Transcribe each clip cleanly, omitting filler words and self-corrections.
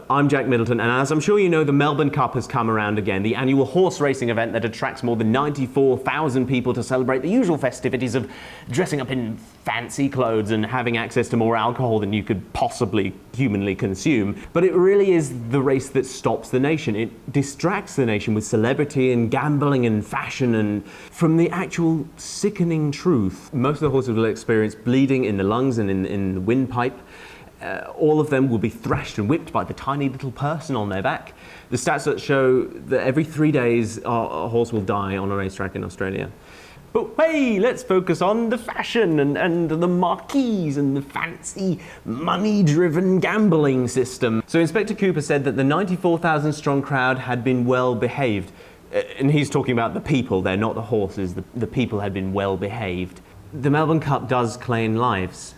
I'm Jack Middleton, and as I'm sure you know, the Melbourne Cup has come around again, the annual horse racing event that attracts more than 94,000 people to celebrate the usual festivities of dressing up in fancy clothes and having access to more alcohol than you could possibly humanly consume. But it really is the race that stops the nation. It distracts the nation with celebrity and gambling and fashion and from the actual sickening truth. Most of the horses will experience bleeding in the lungs and in the windpipe. All of them will be thrashed and whipped by the tiny little person on their back. The stats that show that every 3 days a horse will die on a racetrack in Australia. But hey, let's focus on the fashion and the marquees and the fancy money-driven gambling system. So Inspector Cooper said that the 94,000 strong crowd had been well behaved. And he's talking about the people there, not the horses. The people had been well behaved. The Melbourne Cup does claim lives.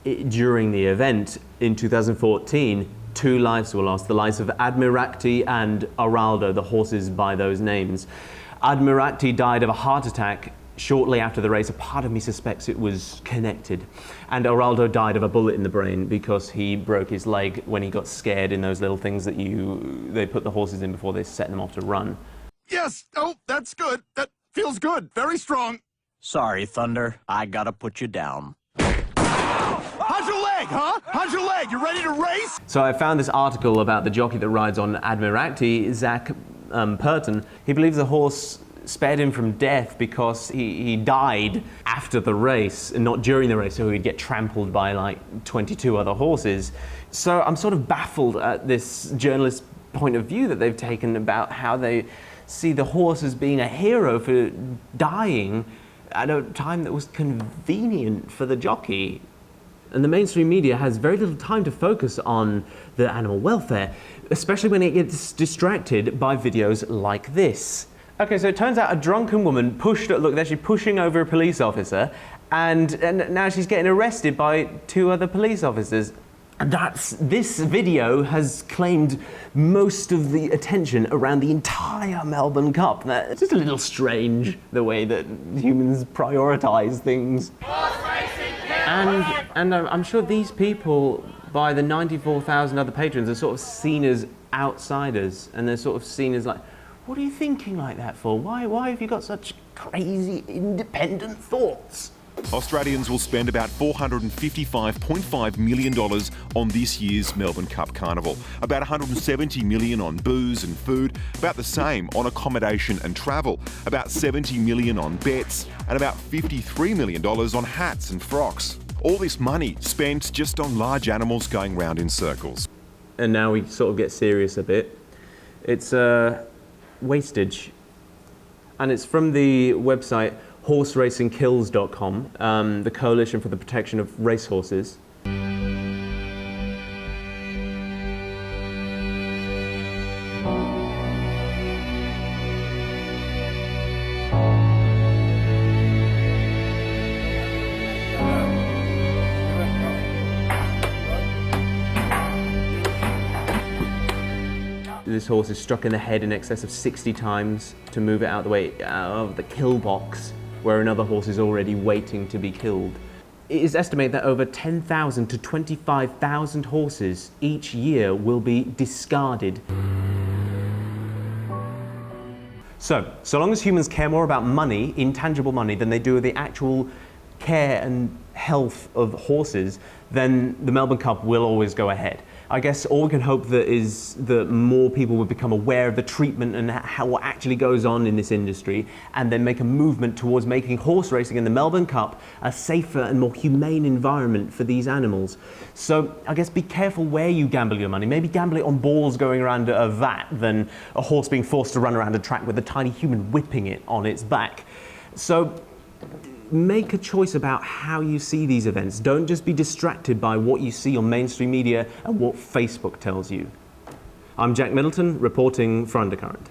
During the event in 2014, 2 lives were lost, the lives of Admiracti and Araldo, the horses by those names. Admiracti died of a heart attack shortly after the race. A part of me suspects it was connected. And Araldo died of a bullet in the brain because he broke his leg when he got scared in those little things that they put the horses in before they set them off to run. Yes, oh, that's good. That feels good. Very strong. Sorry, Thunder. I gotta put you down. How's your leg, huh? How's your leg? You ready to race? So I found this article about the jockey that rides on Admiracti, Zach Purton. He believes the horse spared him from death because he died after the race and not during the race, so he'd get trampled by like 22 other horses. So I'm sort of baffled at this journalist's point of view that they've taken about how they see the horse as being a hero for dying at a time that was convenient for the jockey. And the mainstream media has very little time to focus on the animal welfare, especially when it gets distracted by videos like this. Okay, so it turns out a drunken woman they're actually pushing over a police officer, and now she's getting arrested by 2 other police officers. And this video has claimed most of the attention around the entire Melbourne Cup. It's just a little strange, the way that humans prioritize things. And I'm sure these people, by the 94,000 other patrons, are sort of seen as outsiders, and they're sort of seen as like, what are you thinking like that for? Why have you got such crazy independent thoughts? Australians will spend about $455.5 million on this year's Melbourne Cup Carnival. About $170 million on booze and food, about the same on accommodation and travel, about $70 million on bets, and about $53 million on hats and frocks. All this money spent just on large animals going round in circles. And now we sort of get serious a bit. It's wastage. And it's from the website horseracingkills.com, the Coalition for the Protection of Racehorses. This horse is struck in the head in excess of 60 times to move it out of the kill box, where another horse is already waiting to be killed. It is estimated that over 10,000 to 25,000 horses each year will be discarded. So long as humans care more about money, intangible money, than they do the actual care and health of horses, then the Melbourne Cup will always go ahead. I guess all we can hope is that more people will become aware of the treatment and what actually goes on in this industry, and then make a movement towards making horse racing and the Melbourne Cup a safer and more humane environment for these animals. So I guess be careful where you gamble your money. Maybe gamble it on balls going around a vat than a horse being forced to run around a track with a tiny human whipping it on its back. So make a choice about how you see these events. Don't just be distracted by what you see on mainstream media and what Facebook tells you. I'm Jack Middleton, reporting for Undercurrent.